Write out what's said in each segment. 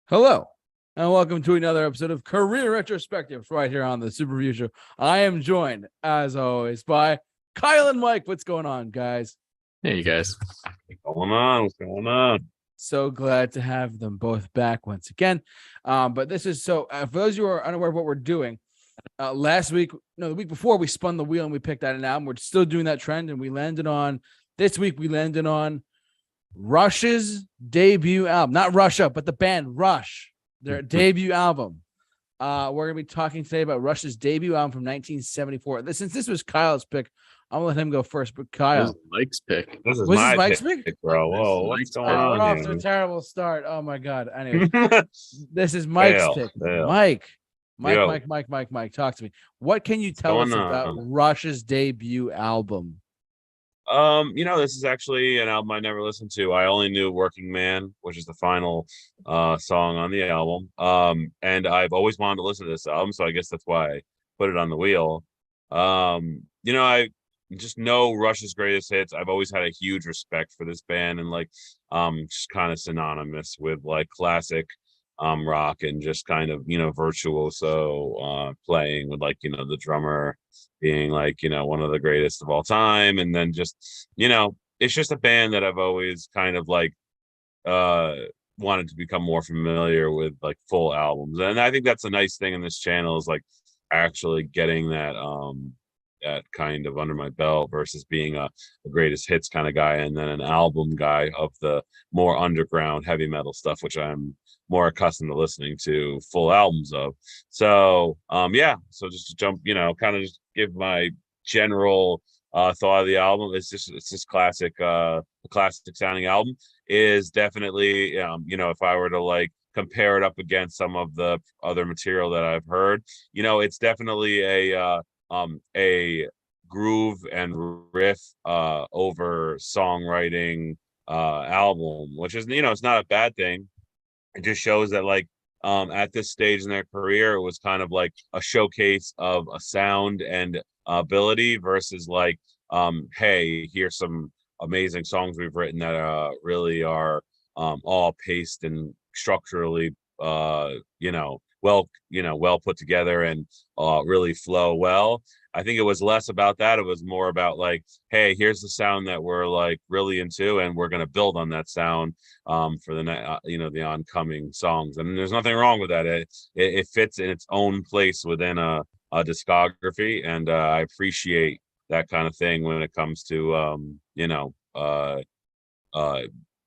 Hello, and welcome to another episode of Career Retrospectives right here on the Super Review Show. I am joined, as always, by Kyle and Mike. What's going on, guys? Hey, you guys. What's going on? So glad to have them both back once again. But this is for those who are unaware of what we're doing, the week before, we spun the wheel and we picked out an album. We're still doing that trend, and this week we landed on Rush's debut album. Not Rush Up, but the band Rush, their debut album. We're going to be talking today about Rush's debut album from 1974. Since this was Kyle's pick, I'm going to let him go first. But Kyle. This is Mike's pick. This is Was my this Mike's pick, bro. Whoa, what's going We're on off here? to a terrible start. Oh, my God. Anyway, this is Mike's pick. Fail. Mike, talk to me. What can you tell us about Rush's debut album? This is actually an album I never listened to. I only knew Working Man, which is the final song on the album. And I've always wanted to listen to this album, so I guess that's why I put it on the wheel. I just know Rush's greatest hits. I've always had a huge respect for this band, and just kind of synonymous with like classic rock and just kind of virtuoso playing with the drummer being one of the greatest of all time. And then just it's just a band that I've always kind of wanted to become more familiar with, like full albums. And I think that's a nice thing in this channel, is like actually getting that kind of under my belt versus being a greatest hits kind of guy and then an album guy of the more underground heavy metal stuff, which I'm more accustomed to listening to full albums of. So so just to jump, kind of just give my general thought of the album. It's just classic, a classic sounding album. Is definitely if I were to compare it up against some of the other material that I've heard, it's definitely a groove and riff over songwriting album, which is it's not a bad thing. It just shows that at this stage in their career, it was kind of like a showcase of a sound and ability versus hey, here's some amazing songs we've written that really are all paced and structurally well put together and really flow well. I think it was less about that. It was more about hey, here's the sound that we're really into, and we're going to build on that sound for the oncoming songs. And there's nothing wrong with that. It fits in its own place within a discography, and I appreciate that kind of thing when it comes to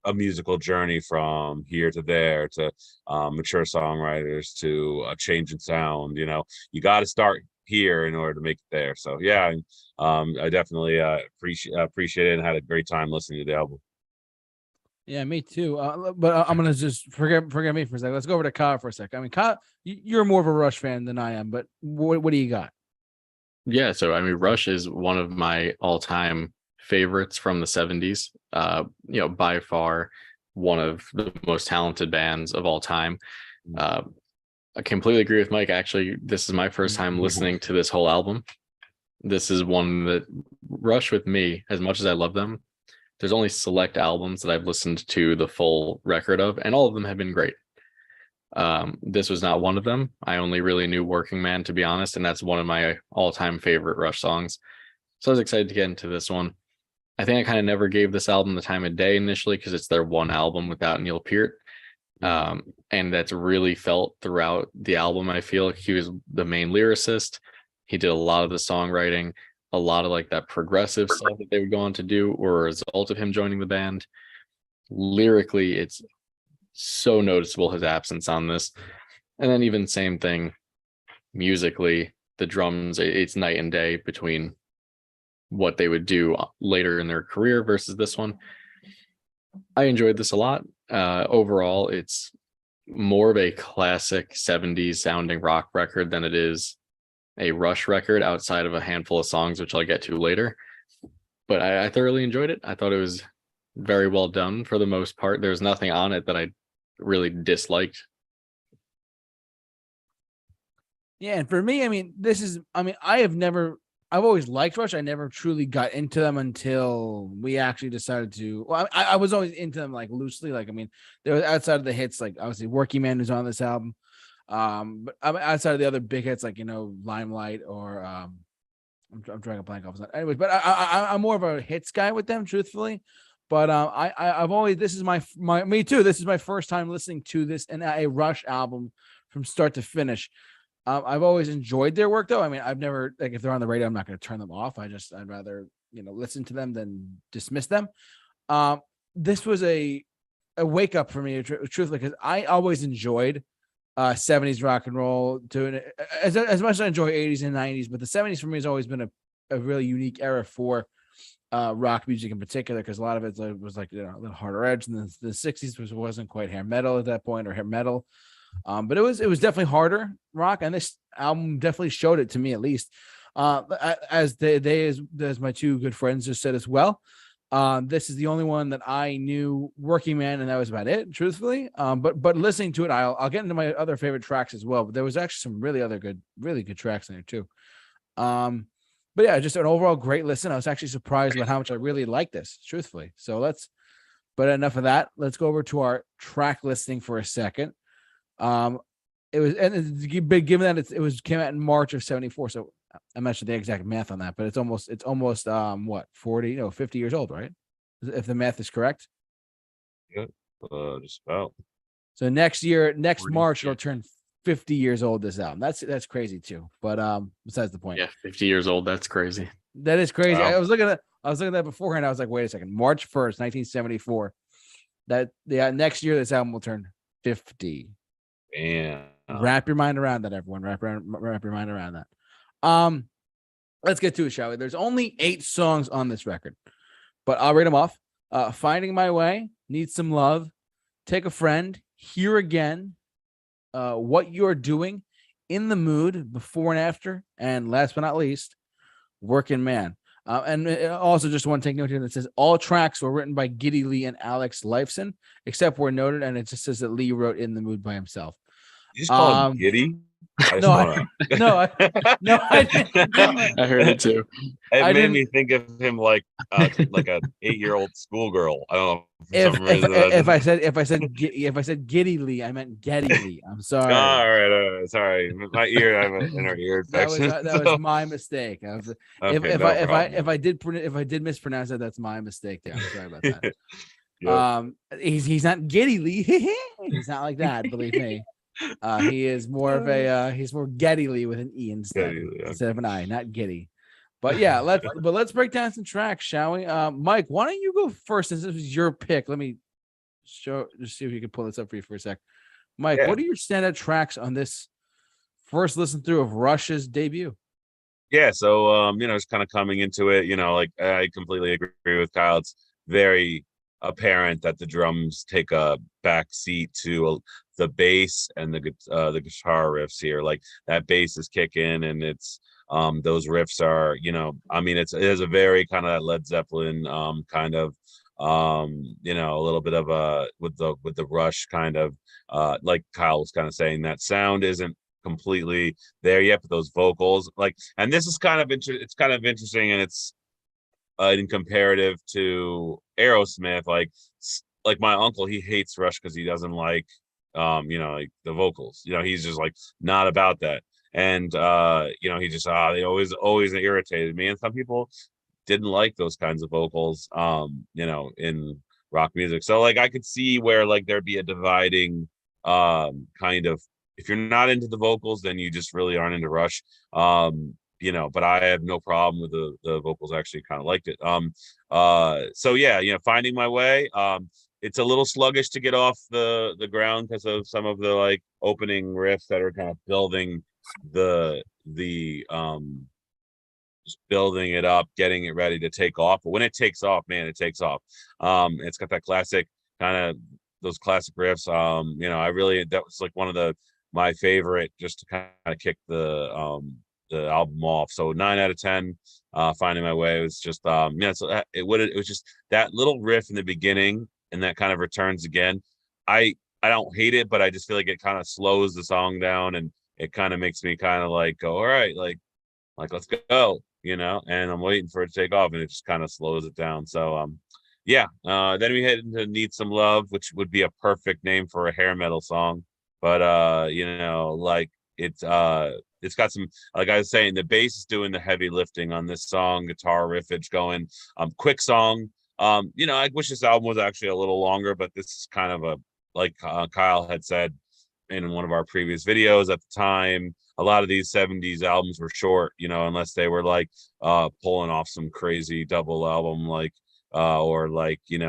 a musical journey from here to there to mature songwriters to a change in sound. You got to start here in order to make it there. So I definitely appreciate it and had a great time listening to the album. Yeah, me too. But I'm gonna just forget me for a second. Let's go over to Kyle for a second. I mean, Kyle, you're more of a Rush fan than I am, but what do you got? Yeah, so I mean, Rush is one of my all-time favorites from the 70s. By far one of the most talented bands of all time. I completely agree with Mike. Actually, this is my first time listening to this whole album. This is one that Rush, with me, as much as I love them, there's only select albums that I've listened to the full record of, and all of them have been great. This was not one of them. I only really knew Working Man, to be honest, and that's one of my all-time favorite Rush songs. So I was excited to get into this one. I think I kind of never gave this album the time of day initially because it's their one album without Neil Peart. And that's really felt throughout the album. I feel like he was the main lyricist. He did a lot of the songwriting, a lot of that progressive stuff that they would go on to do or a result of him joining the band. Lyrically, it's so noticeable, his absence on this. And then even same thing musically, the drums, it's night and day between what they would do later in their career versus this one. I enjoyed this a lot. Overall, it's more of a classic 70s sounding rock record than it is a Rush record, outside of a handful of songs, which I'll get to later. But I thoroughly enjoyed it. I thought it was very well done for the most part. There's nothing on it that I really disliked. Yeah, and for me, I mean, I have never I've always liked Rush. I never truly got into them until we actually decided to. Well, I was always into them like loosely. Like, I mean, there was outside of the hits, like obviously Working Man who's on this album. But outside of the other big hits, like, you know, Limelight or I'm drawing a blank off that. Anyways, but I'm more of a hits guy with them, truthfully. But I've always, this is my me too. This is my first time listening to this and a Rush album from start to finish. I've always enjoyed their work, though. I mean, I've never, like, if they're on the radio, I'm not going to turn them off. I'd rather, you know, listen to them than dismiss them. This was a wake up for me, truthfully, because I always enjoyed 70s rock and roll, doing it as much as I enjoy 80s and 90s, but the 70s for me has always been a really unique era for rock music in particular, because a lot of it was like, you know, a little harder edge, and the 60s wasn't quite hair metal at that point, or hair metal. But it was definitely harder rock, and this album definitely showed it to me, at least. As my two good friends just said as well. This is the only one that I knew, Working Man, and that was about it, truthfully. But listening to it, I'll get into my other favorite tracks as well. But there was actually some really good tracks in there too. But yeah, just an overall great listen. I was actually surprised about how much I really like this, truthfully. But enough of that. Let's go over to our track listing for a second. It was, and given that it came out in March of 74, so I'm not sure the exact math on that, but it's almost what, 40, 50 years old, right? If the math is correct. Yeah, just about. So next March, it'll yeah. turn 50 years old, this album. That's crazy too. But besides the point. Yeah, 50 years old. That's crazy. That is crazy. Wow. I was looking at that beforehand. I was like, wait a second, March 1st, 1974. That next year this album will turn 50. Damn. Wrap your mind around that, everyone. Wrap your mind around that. Let's get to it, shall we? There's only 8 songs on this record, but I'll read them off. Finding My Way, Need Some Love, Take a Friend, Here Again, What You're Doing, In the Mood, Before and After, and last but not least, Working Man. And also just want to take note here that says all tracks were written by Geddy Lee and Alex Lifeson, except where noted, and it just says that Lee wrote In the Mood by himself. You just call him Giddy? I didn't. I heard it too. It made me think of him like an 8-year-old schoolgirl. I don't know. If I said Geddy Lee, I meant Geddy Lee. I'm sorry. All right. Sorry, my ear. I have an inner ear infection. That was my mistake. If I did mispronounce it, that's my mistake. There. I'm sorry about that. Yep. He's not Geddy Lee. He's not like that. Believe me. He is more of he's more Geddy Lee with an E instead of an I, not Giddy. But yeah, let's break down some tracks, shall we? Mike, why don't you go first, since this was your pick? Let me just see if you can pull this up for you for a sec. Mike, What are your standout tracks on this first listen through of Rush's debut? Yeah, so just kind of coming into it, like I completely agree with Kyle. It's very apparent that the drums take a back seat to the bass and the guitar riffs here. Like that bass is kicking, and it's those riffs are, it is a very kind of Led Zeppelin kind of a little bit of a with the Rush kind of like Kyle was kind of saying, that sound isn't completely there yet, but those vocals, and this is kind of it's kind of interesting, and it's in comparative to Aerosmith, like my uncle, he hates Rush because he doesn't like like the vocals. He's just like not about that. And he just they always irritated me. And some people didn't like those kinds of vocals in rock music. So I could see where there'd be a dividing kind of, if you're not into the vocals, then you just really aren't into Rush. But I have no problem with the vocals. I actually kind of liked it. So yeah, Finding My Way. It's a little sluggish to get off the ground because of some of the opening riffs that are kind of building just building it up, getting it ready to take off. But when it takes off, man, it takes off. It's got that classic kind of those classic riffs. That was one of my favorite, just to kind of kick the album off. So 9 out of 10. Finding My Way was just it was just that little riff in the beginning, and that kind of returns again. I don't hate it, but I just feel like it kind of slows the song down, and it kind of makes me kind of go, all right, let's go. and I'm waiting for it to take off, and it just kind of slows it down. So yeah. Then we head into Need Some Love, which would be a perfect name for a hair metal song. But like it's got some, like I was saying, the bass is doing the heavy lifting on this song, guitar riffage going, quick song. I wish this album was actually a little longer, but this is kind of like Kyle had said in one of our previous videos at the time, a lot of these 70s albums were short, unless they were like pulling off some crazy double album, like or like an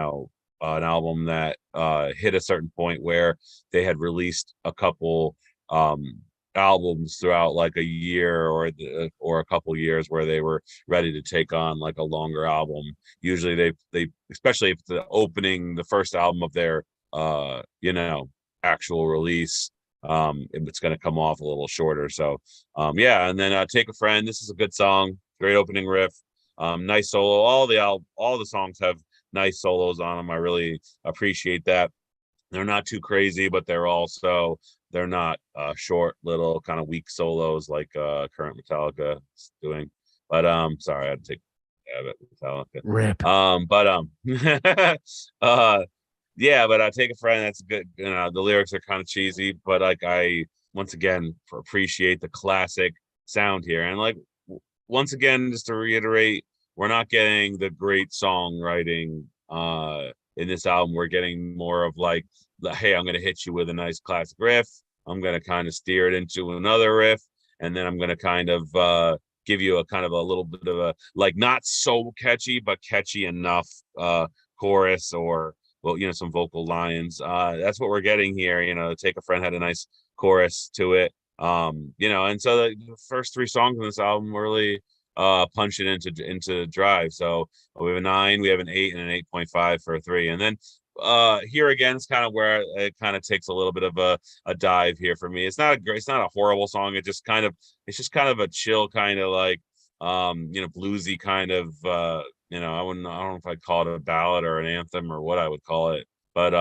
album that hit a certain point where they had released a couple albums throughout like a year or a couple years where they were ready to take on like a longer album. Usually they especially if the first album of their actual release, it's going to come off a little shorter. So yeah. And then Take a Friend, this is a good song, great opening riff, nice solo. All the songs have nice solos on them. I really appreciate that. They're not too crazy, but they're not short little kind of weak solos like current Metallica is doing. But sorry, I had to take Metallica. Rip. Yeah, but I Take a Friend, that's good. The lyrics are kind of cheesy, but like I once again appreciate the classic sound here. And like once again, just to reiterate, we're not getting the great songwriting in this album. We're getting more of like, hey, I'm going to hit you with a nice classic riff. I'm going to kind of steer it into another riff, and then I'm going to kind of give you a kind of a little bit of a, like, not so catchy, but catchy enough chorus or, well, some vocal lines. That's what we're getting here. Take a Friend had a nice chorus to it. And so the first three songs on this album really punch it into drive. So we have a 9, we have an 8, and an 8.5 for a 3. And then here again, it's kind of where it kind of takes a little bit of a dive here for me. It's not a horrible song. It's just kind of a chill kind of like bluesy kind of I don't know if I'd call it a ballad or an anthem or what I would call it, but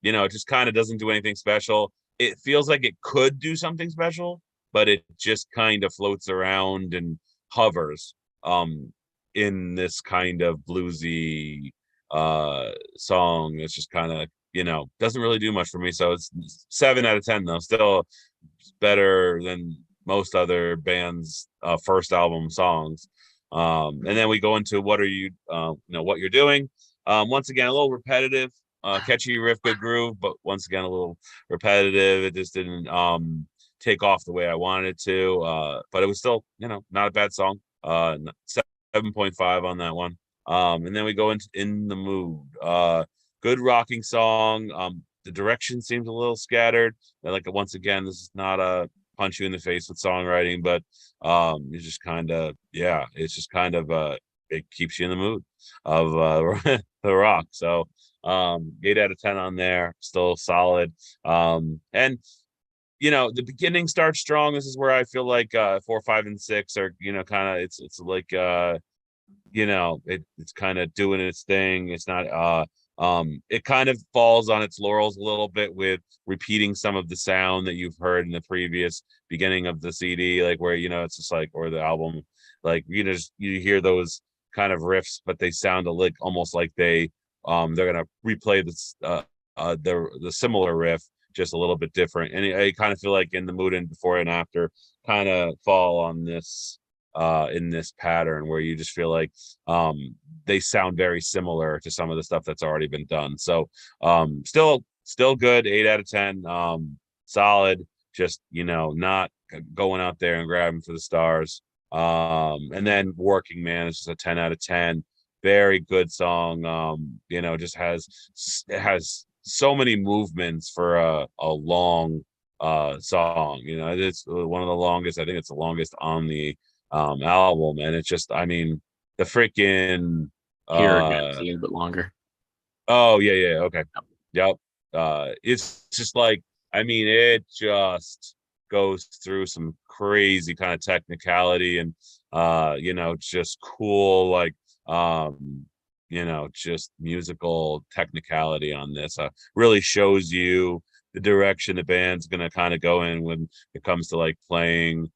it just kind of doesn't do anything special. It feels like it could do something special, but it just kind of floats around and hovers in this kind of bluesy song. It's just kind of doesn't really do much for me. So it's 7 out of 10 though. Still better than most other bands' first album songs. And then we go into What You're Doing. Once again, a little repetitive, catchy riff, good groove, but once again a little repetitive. It just didn't take off the way I wanted it to. But it was still not a bad song. 7.5 on that one. And then we go into In the Mood. Good rocking song. The direction seems a little scattered. Like, once again, this is not a punch you in the face with songwriting, but it's just kind of, it keeps you in the mood of the rock. So 8 out of 10 on there, still solid. And the beginning starts strong. This is where I feel like 4, 5, and 6 are kind of, it's like it's kind of doing its thing. It's not it kind of falls on its laurels a little bit with repeating some of the sound that you've heard in the previous beginning of the CD, like where it's just like, or the album, like you hear those kind of riffs, but they sound almost like they're gonna replay this the similar riff just a little bit different. And I kind of feel like In the Mood and Before and After kind of fall on this in this pattern where you just feel like they sound very similar to some of the stuff that's already been done. So still good, 8 out of 10. Solid, just not going out there and grabbing for the stars. And then Working Man is just a 10 out of 10. Very good song. Just has so many movements for a long song. It's one of the longest. I think it's the longest on the album, and it's just, the freaking Here again, it's a little bit longer. Oh yeah, okay, yep. It's just like, it just goes through some crazy kind of technicality and just cool, like just musical technicality on this. Really shows you the direction the band's gonna kind of go in when it comes to like playing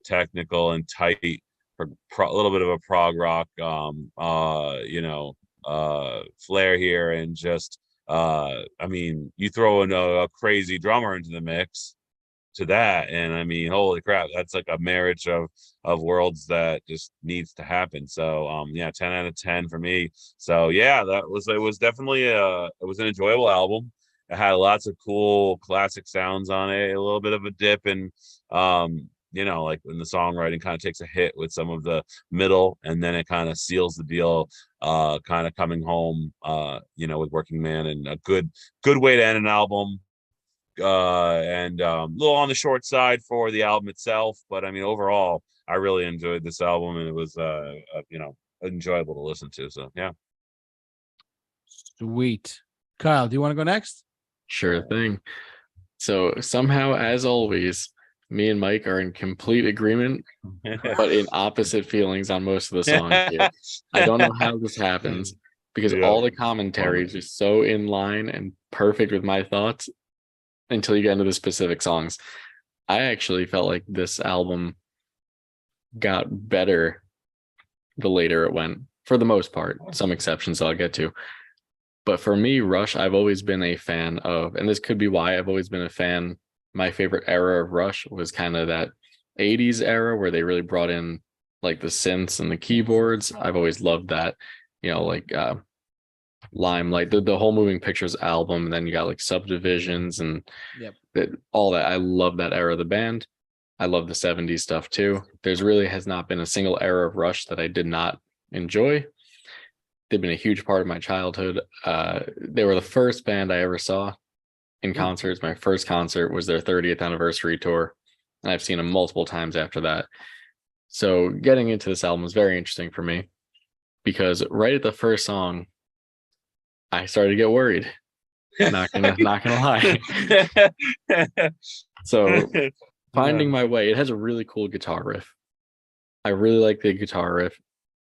technical and tight a little bit of a prog rock flair here, and just I mean, you throw in a crazy drummer into the mix to that, and I mean, holy crap, that's like a marriage of worlds that just needs to happen. So yeah, 10 out of 10 for me. So yeah, it was definitely it was an enjoyable album. It had lots of cool classic sounds on it, a little bit of a dip, and like when the songwriting kind of takes a hit with some of the middle, and then it kind of seals the deal, kind of coming home, with Working Man, and a good way to end an album. And a little on the short side for the album itself, but I mean, overall, I really enjoyed this album, and it was enjoyable to listen to. So yeah. Sweet. Kyle, do you want to go next? Sure thing. So somehow, as always, me and Mike are in complete agreement, but in opposite feelings on most of the songs here. I don't know how this happens, because all the commentary is just so in line and perfect with my thoughts until you get into the specific songs. I actually felt like this album got better the later it went, for the most part. Some exceptions I'll get to. But for me, Rush, I've always been a fan of, and this could be why I've always been a fan. My favorite era of Rush was kind of that 80s era where they really brought in like the synths and the keyboards. I've always loved that, Limelight, the whole Moving Pictures album. And then you got like Subdivisions and all that. I love that era of the band. I love the 70s stuff too. There's really has not been a single era of Rush that I did not enjoy. They've been a huge part of my childhood. They were the first band I ever saw in concerts. My first concert was their 30th anniversary tour, and I've seen them multiple times after that. So getting into this album was very interesting for me, because right at the first song, I started to get worried. Not gonna lie. So Finding My Way, it has a really cool guitar riff. I really like the guitar riff.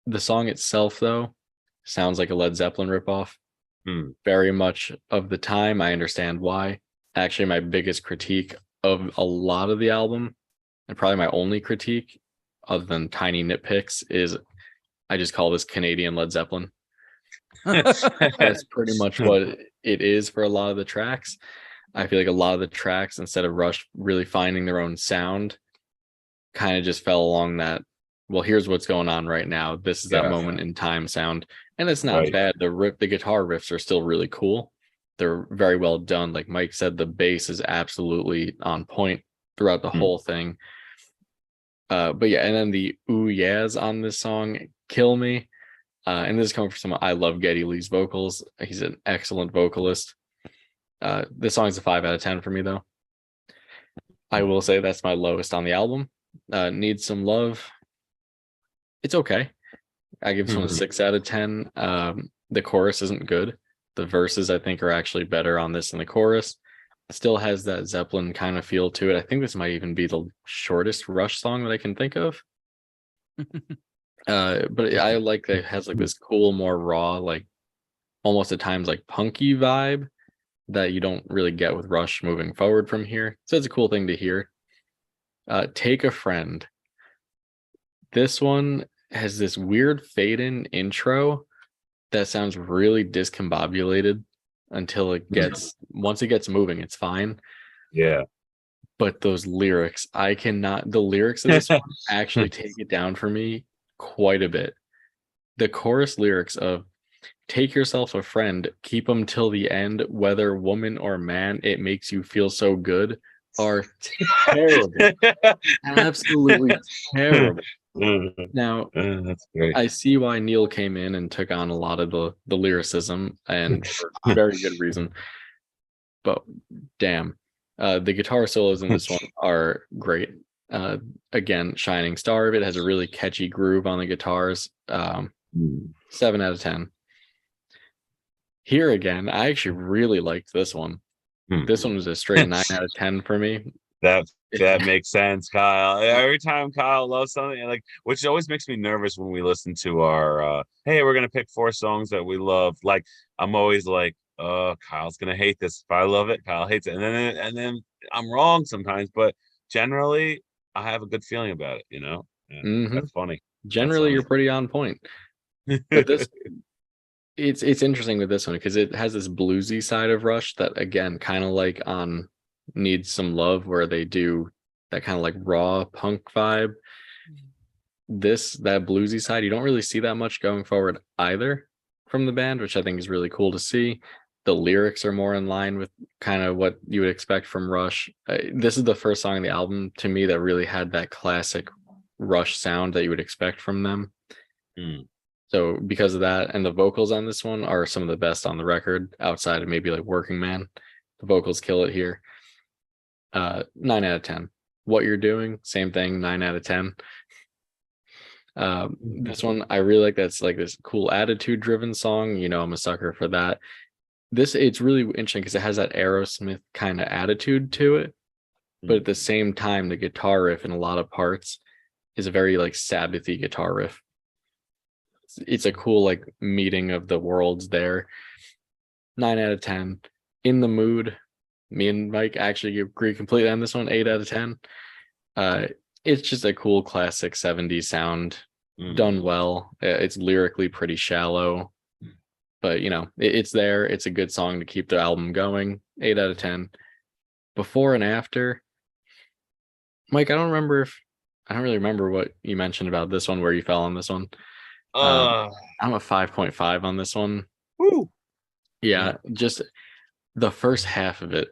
The song itself, though, sounds like a Led Zeppelin ripoff. Very much of the time. I understand why. Actually, my biggest critique of a lot of the album, and probably my only critique, other than tiny nitpicks, is I just call this Canadian Led Zeppelin. That's pretty much what it is for a lot of the tracks. I feel like a lot of the tracks, instead of Rush really finding their own sound, kind of just fell along that, well, here's what's going on right now. This is that moment in time sound. And it's not bad. The guitar riffs are still really cool. They're very well done. Like Mike said, the bass is absolutely on point throughout the whole thing. But yeah, and then the ooh yeahs on this song kill me. And this is coming from someone, I love Geddy Lee's vocals. He's an excellent vocalist. This song's a 5 out of 10 for me, though. I will say that's my lowest on the album. Need Some Love. It's okay. I give this one a 6 out of 10. The chorus isn't good. The verses, I think, are actually better on this than the chorus. It still has that Zeppelin kind of feel to it. I think this might even be the shortest Rush song that I can think of. But I like that it has like this cool, more raw, like almost at times like punky vibe that you don't really get with Rush moving forward from here. So it's a cool thing to hear. Take a Friend. This one has this weird fade-in intro that sounds really discombobulated until it gets, once it gets moving, it's fine. Yeah. But those lyrics, the lyrics of this one actually take it down for me quite a bit. The chorus lyrics of take yourself a friend, keep them till the end, whether woman or man, it makes you feel so good, are terrible. Absolutely terrible. Now, that's great. I see why Neil came in and took on a lot of the lyricism, and for very good reason. But damn, the guitar solos in this one are great. Again, Shining Star of it has a really catchy groove on the guitars. 7 out of 10. Here again, I actually really liked this one. This one was a straight 9 out of 10 for me. That makes sense, Kyle. Every time Kyle loves something, like, which always makes me nervous when we listen to our hey, we're gonna pick 4 songs that we love. Like, I'm always like, oh, Kyle's gonna hate this. If I love it, Kyle hates it. And then I'm wrong sometimes, but generally I have a good feeling about it, Yeah, that's funny. Generally, you're pretty on point. But this, it's interesting with this one because it has this bluesy side of Rush that, again, kind of like on Needs Some Love, where they do that kind of like raw punk vibe. That bluesy side, you don't really see that much going forward either from the band, which I think is really cool to see. The lyrics are more in line with kind of what you would expect from Rush. This is the first song on the album to me that really had that classic Rush sound that you would expect from them. So because of that, and the vocals on this one are some of the best on the record outside of maybe like Working Man. The vocals kill it here. 9 out of 10. What You're Doing, same thing, 9 out of 10. This one I really like. That's like this cool attitude driven song. You know, I'm a sucker for that. It's really interesting because it has that Aerosmith kind of attitude to it, but at the same time the guitar riff in a lot of parts is a very like Sabbathy guitar riff. It's a cool like meeting of the worlds there. 9 out of 10. In the Mood, me and Mike actually agree completely on this one. 8 out of 10. It's just a cool classic 70s sound, done well. It's lyrically pretty shallow, but you know, it's there. It's a good song to keep the album going. 8 out of 10. Before and After, Mike, I don't really remember what you mentioned about this one, where you fell on this one. I'm a 5.5 on this one. Woo! Yeah, just the first half of it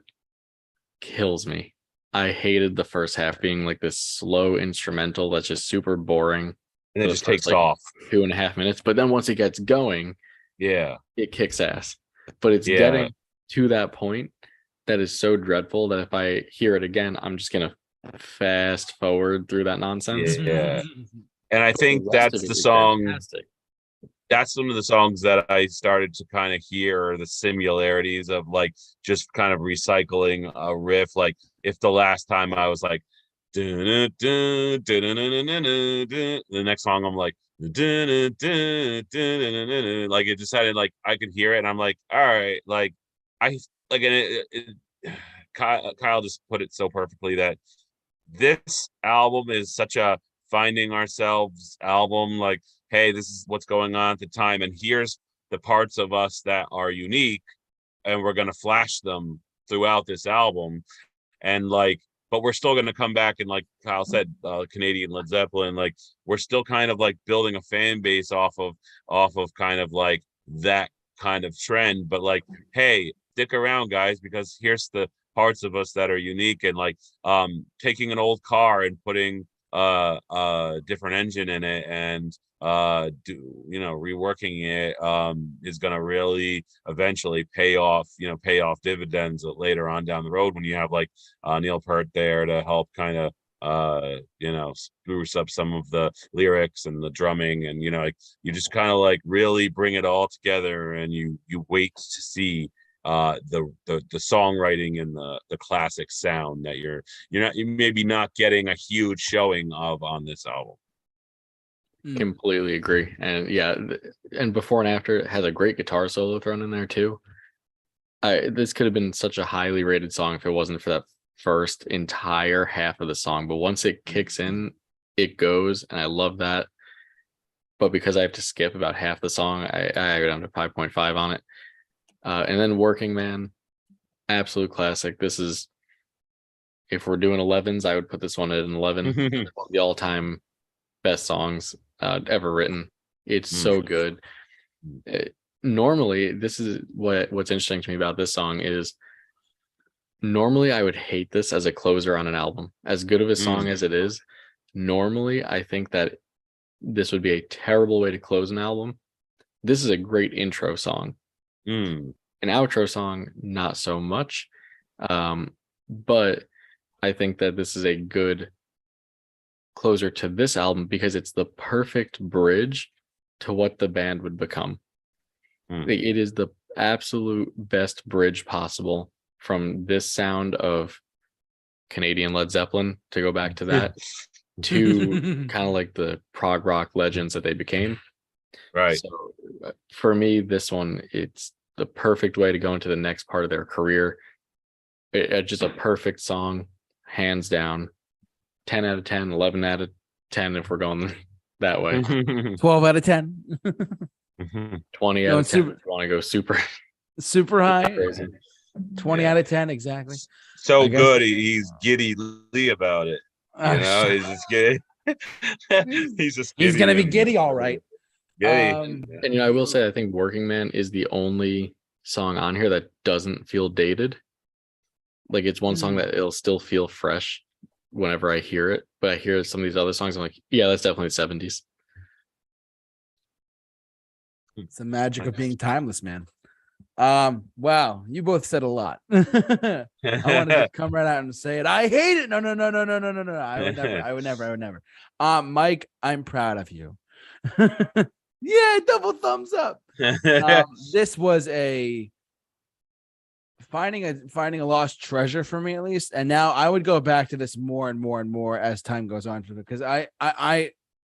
kills me. I hated the first half being like this slow instrumental that's just super boring. And it just takes off 2.5 minutes. But then once it gets going, it kicks ass. But it's getting to that point that is so dreadful that if I hear it again, I'm just gonna fast forward through that nonsense. Yeah. And I think that's the song. Fantastic. That's one of the songs that I started to kind of hear the similarities of, like, just kind of recycling a riff. Like, if the last time I was like, the next song I'm like, like, it decided, like, I could hear it and I'm like, all right, like, I like, and Kyle just put it so perfectly that this album is such a finding ourselves album. Like, hey, this is what's going on at the time, and here's the parts of us that are unique, and we're going to flash them throughout this album. And like, but we're still going to come back and, like Kyle said, Canadian Led Zeppelin, like, we're still kind of like building a fan base off of kind of like that kind of trend. But like, hey, stick around, guys, because here's the parts of us that are unique. And like, taking an old car and putting a different engine in it and reworking it is going to really eventually pay off dividends later on down the road, when you have like Neil Peart there to help kind of spruce up some of the lyrics and the drumming, and like, you just kind of like really bring it all together, and you wait to see the songwriting and the classic sound that you're maybe not getting a huge showing of on this album. Completely agree. And yeah, and Before and After it has a great guitar solo thrown in there too. This could have been such a highly rated song if it wasn't for that first entire half of the song, but once it kicks in, it goes, and I love that. But because I have to skip about half the song, I go down to 5.5 on it. And then Working Man, absolute classic. This is, if we're doing 11s, I would put this one at an 11. The all-time best songs ever written. It's so good. Normally, this is what's interesting to me about this song is, normally I would hate this as a closer on an album. As good of a song as it is, normally I think that this would be a terrible way to close an album. This is a great intro song. An outro song, not so much. But I think that this is a good closer to this album because it's the perfect bridge to what the band would become. It is the absolute best bridge possible from this sound of Canadian Led Zeppelin, to go back to that, to kind of like the prog rock legends that they became. Right. So for me, this one, it's the perfect way to go into the next part of their career. Just a perfect song, hands down. 10 out of 10, 11 out of 10 if we're going that way. 12 out of 10. 20 out Going of 10. super- If you want to go Super high. crazy. 20 out of 10, exactly. So I guess- good. He's giddy Lee about it. Oh, You know, shut he's just giddy. He's just He's gonna be and- giddy, all right. Giddy. And I will say, I think "Working Man" is the only song on here that doesn't feel dated. Like it's one song that it'll still feel fresh whenever I hear it, but I hear some of these other songs, I'm like, yeah, that's definitely 70s. It's the magic of being timeless, man. Wow, you both said a lot. I wanted to come right out and say it. I hate it. No. I would never. Mike, I'm proud of you. Yeah, double thumbs up. This was finding a lost treasure for me, at least. And now I would go back to this more and more as time goes on, because I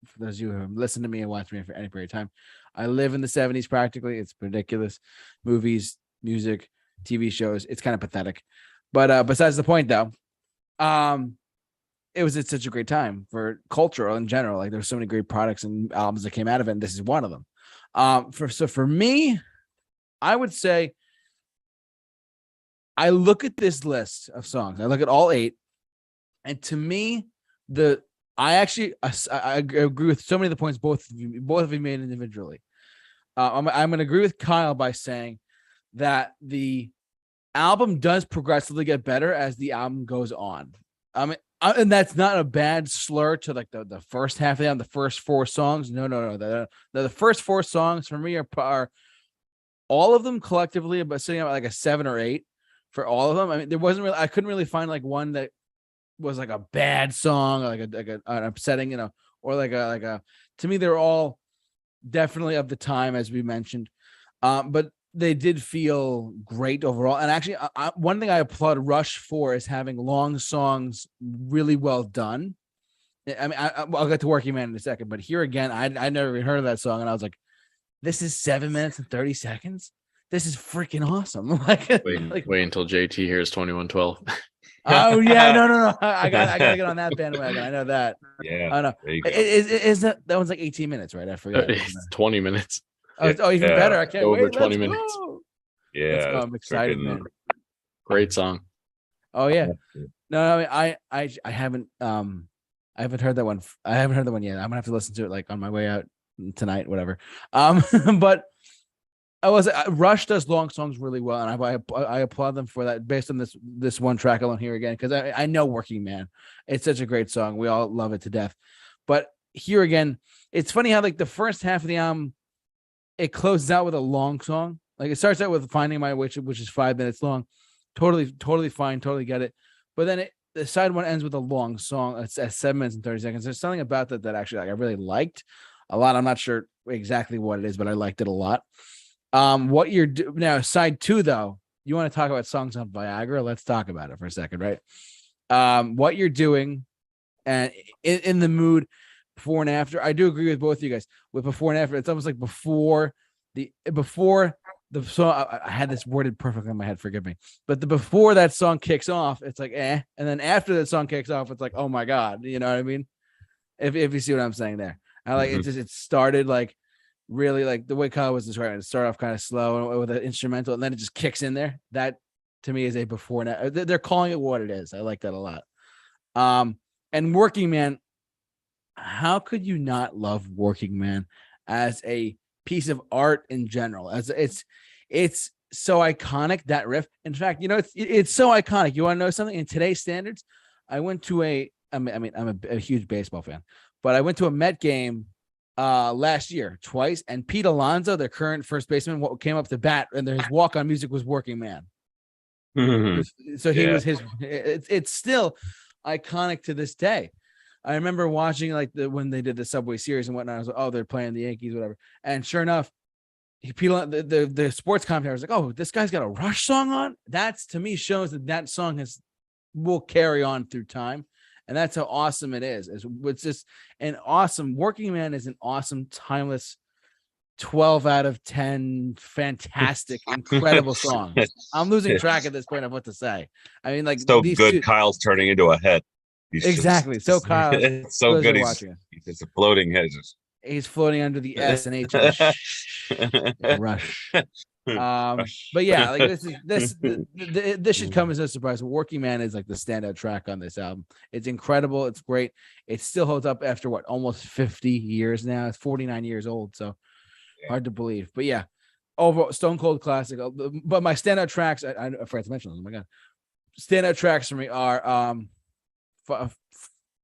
for those of you who have listened to me and watched me for any period of time, I live in the 70s practically. It's ridiculous. Movies, music, TV shows. It's kind of pathetic. But besides the point, though, it's such a great time for culture in general. Like there's so many great products and albums that came out of it, and this is one of them. For me, I would say I look at this list of songs. I look at all 8, and to me, I agree with so many of the points both of you made individually. I'm going to agree with Kyle by saying that the album does progressively get better as the album goes on. And that's not a bad slur to like the first half of the album, the first 4 songs. No. The first 4 songs for me are all of them collectively about sitting at like a 7 or 8 for all of them. I mean, I couldn't really find like one that was like a bad song, or like an upsetting, or like a. To me, they're all definitely of the time, as we mentioned, but they did feel great overall. And actually, one thing I applaud Rush for is having long songs really well done. I mean, I'll get to Working Man in a second, but here again, I never even heard of that song, and I was like, "This is 7 minutes and 30 seconds. This is freaking awesome!" Wait until JT hears 2112. Oh yeah, no. I gotta get on that bandwagon. I know that. Yeah. I know. Is that one's like 18 minutes, right? I forgot. It's 20 minutes. Oh, even better. I can't Over wait. 20 minutes. Go. Yeah. I'm excited, man. Great song. Oh yeah. No, I mean, I haven't heard that one. I haven't heard that one yet. I'm gonna have to listen to it like on my way out tonight, whatever. But Rush does long songs really well, and I applaud them for that based on this one track alone here again, because I know Working Man. It's such a great song. We all love it to death. But here again, it's funny how like the first half of the album, it closes out with a long song. Like it starts out with Finding My Witch, which is 5 minutes long. Totally fine, totally get it. But then the side one ends with a long song. It's at 7 minutes and 30 seconds. There's something about that actually I really liked a lot. I'm not sure exactly what it is, but I liked it a lot. What you're doing now, side 2 though, you want to talk about songs on Viagra? Let's talk about it for a second, right? What you're doing, and in the mood, before and after. I do agree with both of you guys. With before and after, it's almost like before the song. I had this worded perfectly in my head. Forgive me, but before that song kicks off, it's like and then after that song kicks off, it's like, oh my god, you know what I mean? If you see what I'm saying there, I like it. It started like really like the way Kyle was describing it. It started off kind of slow with an instrumental, and then it just kicks in there. That to me is a before and after. They're calling it what it is. I like that a lot. And Working Man, how could you not love Working Man as a piece of art in general? As it's so iconic, that riff. In fact, it's so iconic. You want to know something? In today's standards, I'm a huge baseball fan, but I went to a Met game last year twice, and Pete Alonso, their current first baseman, came up to bat, and his walk-on music was Working Man. So he was his. It's still iconic to this day. I remember watching like when they did the Subway Series and whatnot. I was like, oh, they're playing the Yankees, whatever. And sure enough, the sports commentator was like, oh, this guy's got a Rush song on. That's to me shows that song will carry on through time. And that's how awesome it is. It's just an awesome Working Man is an awesome, timeless 12 out of 10, fantastic, incredible song. I'm losing track at this point of what to say. I mean, like so good. Kyle's turning into a head. Exactly. So Kyle, it's so those good. are He's watching it. it's a floating head. He's floating under the S and H of the Rush. But yeah, like this should come as no surprise. Working Man is like the standout track on this album. It's incredible. It's great. It still holds up after what, almost 50 years now. It's 49 years old, so hard to believe. But yeah, overall stone cold classic. But my standout tracks, I forgot to mention them. Oh my god, standout tracks for me are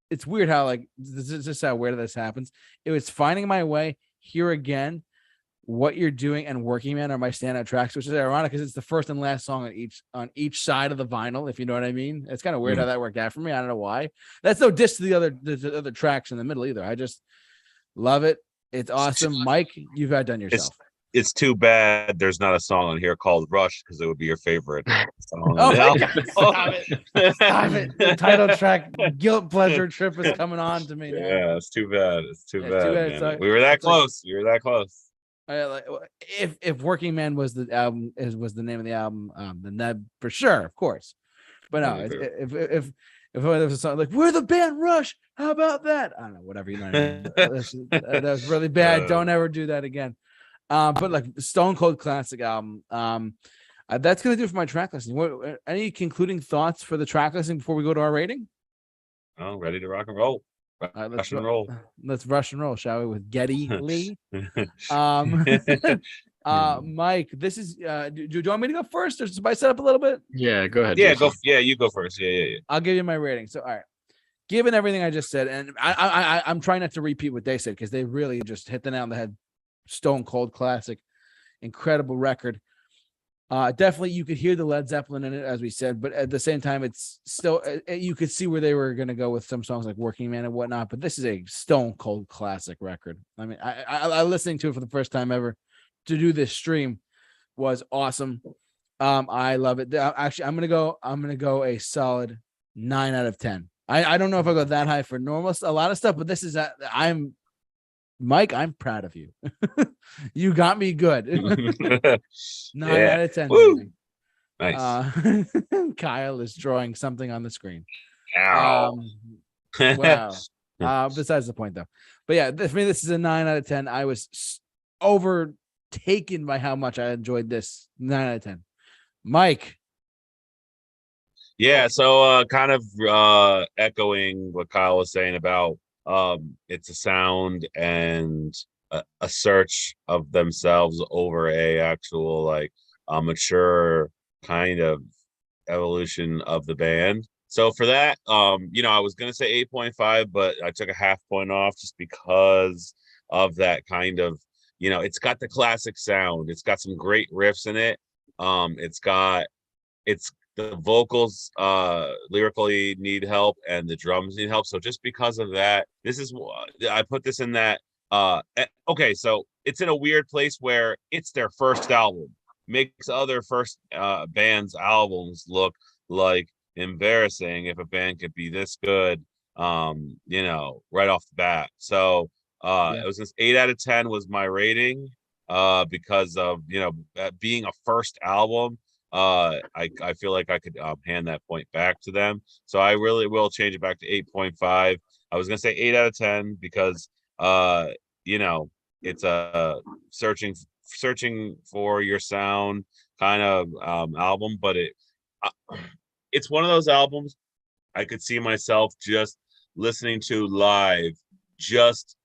it's weird how like this is just how weird this happens. It was Finding My Way, Here Again, What You're Doing, and Working Man are my standout tracks, which is ironic because it's the first and last song on each side of the vinyl, if you know what I mean. It's kind of weird how that worked out for me. I don't know why. That's no diss to the other tracks in the middle either. I just love it. It's awesome. Mike, you've done yourself. It's too bad there's not a song on here called Rush, because it would be your favorite song. Oh my God, stop it. Stop it. The title track, Guilt Pleasure Trip, is coming on to me now. Yeah, it's too bad. It's too bad. Like, we were that close. We were that close. Like, if Working Man was the album, was the name of the album, then that for sure, of course. But no, if there was a song like "We're the Band Rush," how about that? I don't know, whatever, you know what I mean. That was really bad. Don't ever do that again. But like Stone Cold classic album. That's gonna do it for my track listing. Any concluding thoughts for the track listing before we go to our rating? Oh, ready to rock and roll. Let's roll. Let's rush and roll, shall we? With Geddy Lee. Mike, this is. Do you want me to go first, or should I set up a little bit? Yeah, go ahead. Yeah, Jason. go. Yeah, you go first. Yeah. I'll give you my rating. So, all right. Given everything I just said, and I'm trying not to repeat what they said because they really just hit the nail on the head. Stone Cold classic, incredible record. Definitely you could hear the Led Zeppelin in it, as we said, but at the same time, it's still you could see where they were going to go with some songs like Working Man and whatnot. But this is a Stone Cold classic record. I mean, I listening to it for the first time ever to do this stream was awesome. I love it. Actually, I'm gonna go a solid 9 out of 10. I don't know if I go that high for normal a lot of stuff, but this is Mike, I'm proud of you. You got me good. 9 out of 10. Woo! Nice. Kyle is drawing something on the screen. Ow. Wow. Besides the point, though. But yeah, for me, this is a 9 out of 10. I was overtaken by how much I enjoyed this. 9 out of 10. Mike. Yeah, so kind of echoing what Kyle was saying about it's a sound and a search of themselves over a actual like mature kind of evolution of the band. So for that, I was gonna say 8.5, but I took a half point off just because of that kind of, it's got the classic sound. It's got some great riffs in it. It's the vocals lyrically need help and the drums need help. So just because of that, I put this in that okay, so it's in a weird place where it's their first album. Makes other first bands albums look like embarrassing if a band could be this good right off the bat. So it was just 8 out of 10 was my rating because of being a first album. I feel like I could hand that point back to them. So I really will change it back to 8.5. I was gonna say 8 out of 10 because it's a searching for your sound kind of album, but it's one of those albums I could see myself just listening to live, just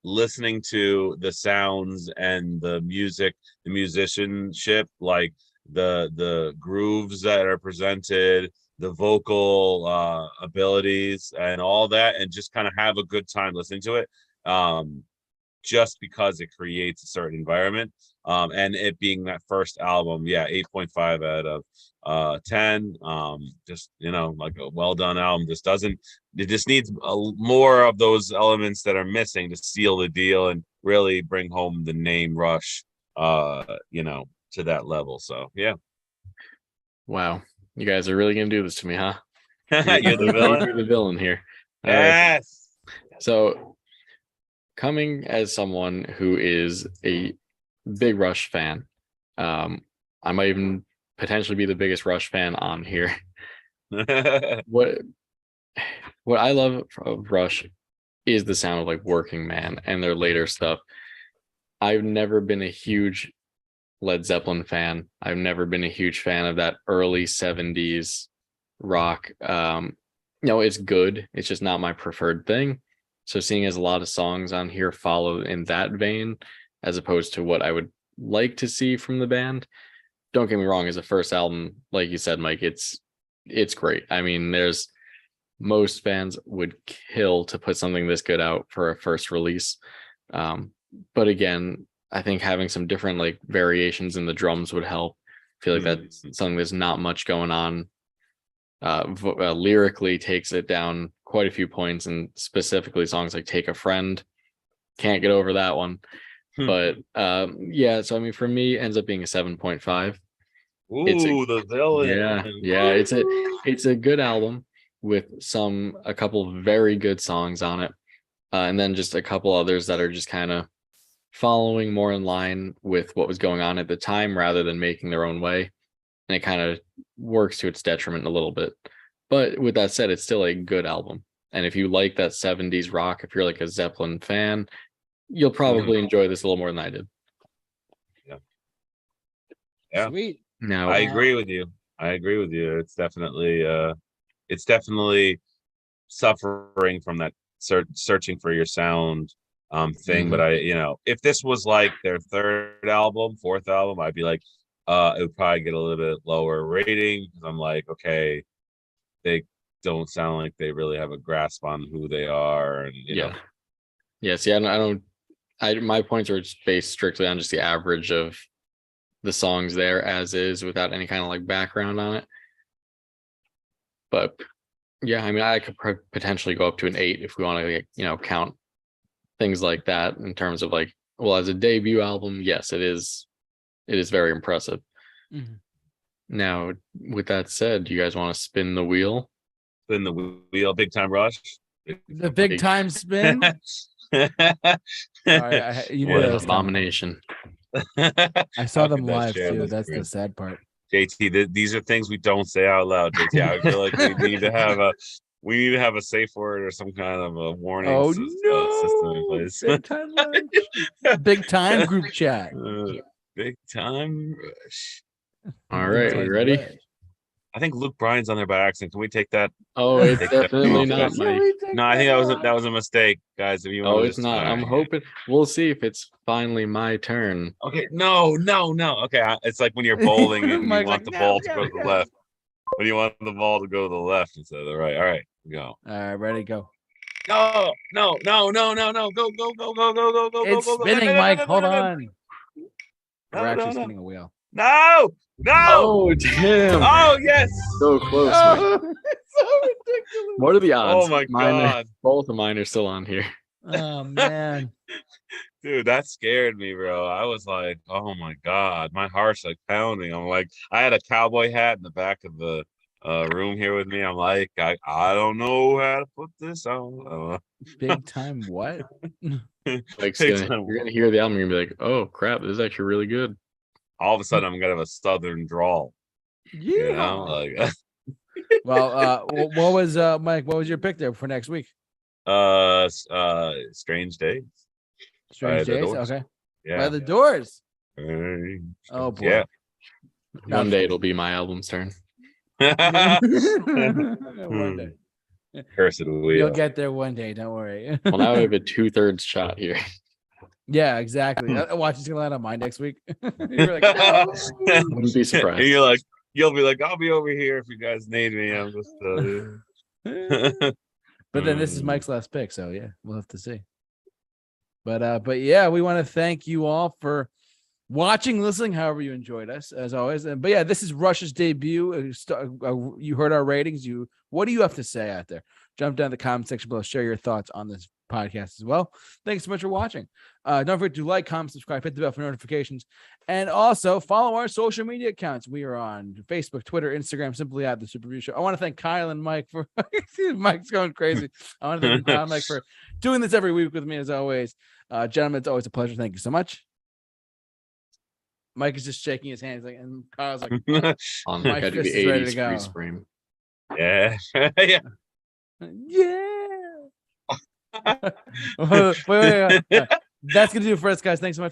listening to the sounds and the music, the musicianship, like the grooves that are presented, the vocal abilities and all that, and just kind of have a good time listening to it, just because it creates a certain environment, and it being that first album. 8.5 out of 10. Just like a well done album. It just needs more of those elements that are missing to seal the deal and really bring home the name Rush to that level. So yeah. Wow, you guys are really gonna do this to me, huh? You're the villain. You're the villain here. Yes. So, coming as someone who is a big Rush fan, I might even potentially be the biggest Rush fan on here. what I love of Rush is the sound of like Working Man and their later stuff. I've never been a huge Led Zeppelin fan. I've never been a huge fan of that early 70s rock. It's good. It's just not my preferred thing. So seeing as a lot of songs on here follow in that vein, as opposed to what I would like to see from the band. Don't get me wrong, as a first album, like you said, Mike, it's great. I mean, there's most fans would kill to put something this good out for a first release. But again, I think having some different like variations in the drums would help. I feel like that's something there's not much going on. Lyrically takes it down quite a few points, and specifically songs like Take a Friend, can't get over that one. But yeah, so I mean, for me, ends up being a 7.5. Ooh, the villain. Yeah, it's a good album with a couple of very good songs on it, and then just a couple others that are just kind of following more in line with what was going on at the time rather than making their own way, and it kind of works to its detriment a little bit. But with that said, it's still a good album, and if you like that 70s rock, if you're like a Zeppelin fan, you'll probably enjoy this a little more than I did. Yeah. Sweet. Now I agree with you. It's definitely suffering from that searching for your sound thing. But if this was like their third album, fourth album, I'd be like, it would probably get a little bit lower rating, because I'm like, okay, they don't sound like they really have a grasp on who they are, and you know. Yeah, see, my points are just based strictly on just the average of the songs there as is, without any kind of like background on it. But yeah, I mean, I could potentially go up to an 8 if we want to, like, count things like that in terms of like, well, as a debut album, yes, it is very impressive. Now, with that said, do you guys want to spin the wheel? Spin the wheel, Big Time Rush. The big time spin. All right, what an abomination. I saw them live too. That's the sad part. JT, these are things we don't say out loud, JT. I feel like we need to have a safe word or some kind of a warning system in place. Big time Rush. Big time group chat. Big Time Rush. All right, we ready? I think Luke Bryan's on there by accident. Can we take that? Oh, it's definitely not, Mike. No, I think that was a mistake, guys. If you want it's not. I'm hoping we'll see if it's finally my turn. Okay, no. Okay, it's like when you're bowling and you want the ball to go to the left. When you want the ball to go to the left instead of the right. All right, go. All right, ready, go. No. Go. It's spinning, Mike. Hold on. We're actually spinning a wheel. No. Oh, damn. Oh, yes. So close. Oh, it's so ridiculous. What are the odds? Oh, my God. Both of mine are still on here. Oh, man. Dude, that scared me, bro. I was like, oh, my God. My heart's like pounding. I'm like, I had a cowboy hat in the back of the room here with me. I'm like, I don't know how to put this on. Big time what? Like, you're going to hear the album and you're going to be like, oh, crap, this is actually really good. All of a sudden, I'm gonna have a southern drawl. Yeah. Like. Well, what was Mike? What was your pick there for next week? Strange Days. Strange Days. Okay. Yeah. By the Doors. Oh boy. Yeah. One day it'll be my album's turn. One day. Cursed wheel. You'll get there one day. Don't worry. Well, now I have a 2/3 shot here. Yeah, exactly. Watch, it's gonna land on mine next week. You're like, no. Wouldn't be surprised. And you'll be like, I'll be over here if you guys need me. I'm just. But then this is Mike's last pick, so yeah, we'll have to see. But yeah, we want to thank you all for watching, listening, however you enjoyed us, as always. But yeah, this is Rush's debut. You heard our ratings. What do you have to say out there? Jump down in the comment section below. Share your thoughts on this podcast as well. Thanks so much for watching. Don't forget to like, comment, subscribe, hit the bell for notifications, and also follow our social media accounts. We are on Facebook, Twitter, Instagram, simply at The Super Review Show. I want to thank Kyle and Mike for Mike's going crazy. I want to thank Kyle and Mike for doing this every week with me, as always. Gentlemen, it's always a pleasure. Thank you so much. Mike is just shaking his hands, and Kyle's like, on my the fist is ready to go. Yeah. Yeah. Yeah. Wait. That's gonna do it for us, guys. Thanks so much.